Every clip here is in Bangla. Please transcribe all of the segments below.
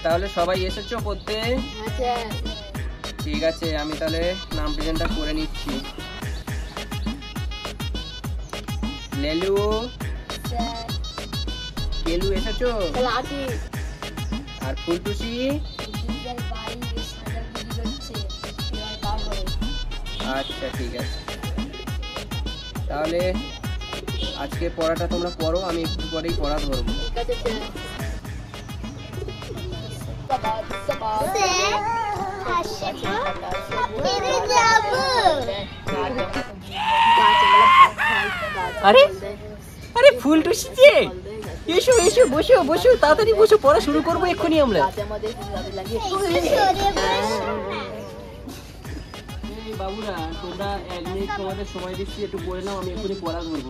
তাহলে সবাই এসেছো পড়তে? ঠিক আছে, আমি তাহলে নাম প্রেজেন্টটা করে নিচ্ছি। লেলু, কেলু এসেছো? আর ফুলটুসি? আচ্ছা ঠিক আছে, তাহলে আজকে পড়াটা তোমরা পড়ো, আমি একটু পরেই পড়া ধরবো। আরে আরে ফুলটুসি যে, এসো এসো, বসো বসো, তাড়াতাড়ি বসো, পড়া শুরু করবো এক্ষুনি আমরা। বাবুরা, তোমরা 1 মিনিট তোমাদের সময় দিচ্ছি, একটু পড়ে নাও, আমি এক্ষুনি পড়া ধরবো।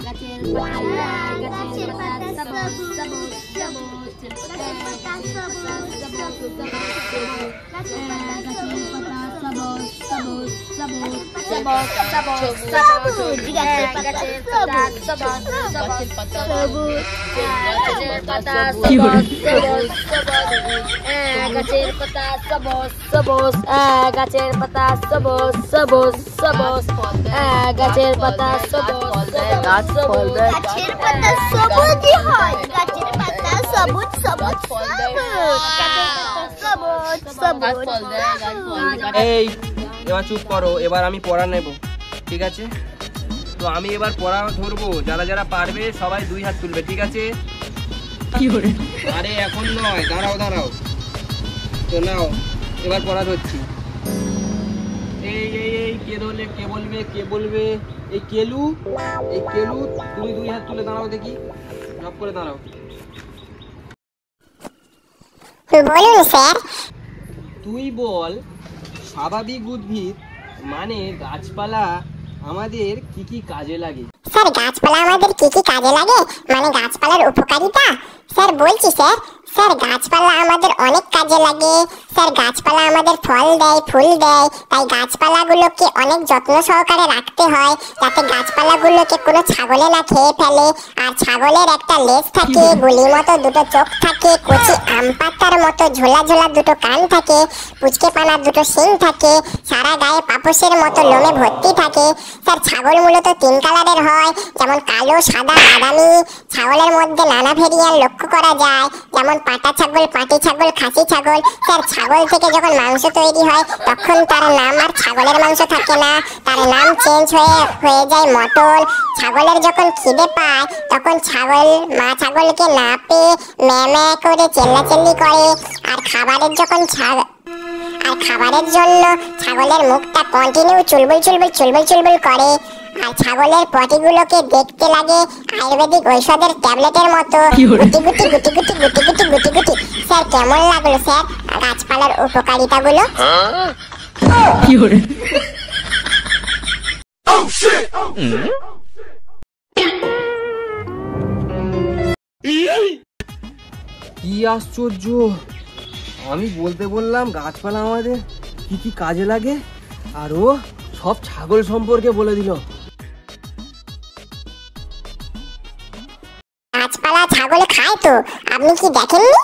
গাছের পাতা সবুজ সবুজ, গাছের পাতা সবুজ সবুজ সবুজ, গাছের পাতা সবুজ, গাছ ফল দেয়, গাছের পাতা সবুজই হয়, গাছের পাতা সবুজ সবুজ সবুজ সবুজ। এই এবার চুপ করো, এবার আমি পড়া নেব, ঠিক আছে? তো আমি এবার পড়া ধরবো, যারা যারা পারবে সবাই 2 হাত তুলবে, ঠিক আছে? আরে এখন নয়, দাঁড়াও দাঁড়াও, তো নাও এবার পড়া ধরছি। এই এই এই কে ধরলে, কে বলবে, কে বলবে? এই কেলু, এই কেলু, তুমি 2 হাত তুলে দাঁড়াও দেখি, জব করে দাঁড়াও। বলুন স্যার। তুই বল, স্বাভাবিক উদ্ভিদ মানে গাছপালা আমাদের কি কি কাজে লাগে? স্যার গাছপালা আমাদের কি কি কাজে লাগে মানে গাছপালার উপকারিতা? স্যার বলছি স্যার, স্যার গাছপালা আমাদের অনেক কাজে লাগে। স্যার গাছপালা আমাদের ফল দেয়, ফুল দেয়, তাই গাছপালাগুলোকে অনেক যত্ন সহকারে রাখতে হয় যাতে গাছপালাগুলোকে কোনো ছাগলে না খেয়ে ফেলে। আর ছাগলের একটা লেজ থাকে, গুলির মতো 2টো চোখ থাকে, কচি আম পাতার মতো ঝোলা ঝোলা 2টো কান থাকে, পুচকে পানা 2টো শিং থাকে, সারা গায়ে পাপোশের মতো লোমে ভর্তি থাকে। স্যার ছাগল মূলত 3 কালারের হয়, যেমন কালো, সাদা, বাদামি। ছাগলের মধ্যে নানা ভেরিয়েন্ট লক্ষ্য করা যায়, যেমন পাটা ছাগল, পাটি ছাগল, খাসি ছাগল। স্যার ছাগল থেকে যখন মাংস তৈরি হয় তখন তার নাম আর ছাগলের মাংস থাকে না, তার নাম চেঞ্জ হয়ে যায় মটন। ছাগলের যখন খিদে পায় তখন ছাগল মা ছাগলকে না পেয়ে ম্যাঁ করে চেল্লাচেল্লি করে। আর খাবারের জন্য ছাগলের মুখটা কন্টিনিউ চুলবুল চুলবুল চুলবুল চুলবুল করে। আর ছাগলের পটিগুলোকে দেখতে লাগে আয়ুর্বেদিক ঔষধের ট্যাবলেটের মতো, গুটি গুটি গুটি গুটি গুটি গুটি গুটি গুটি। স্যার কেমন লাগলো স্যার গাছপালার উপকারিতাগুলো? কি আশ্চর্য, আমি বলতে বললাম গাছপালা আমাদের কি কি কাজে লাগে, আর ও সব ছাগল সম্পর্কে বলে দিল। গাছপালা ছাগল খায় তো, আপনি কি দেখেননি?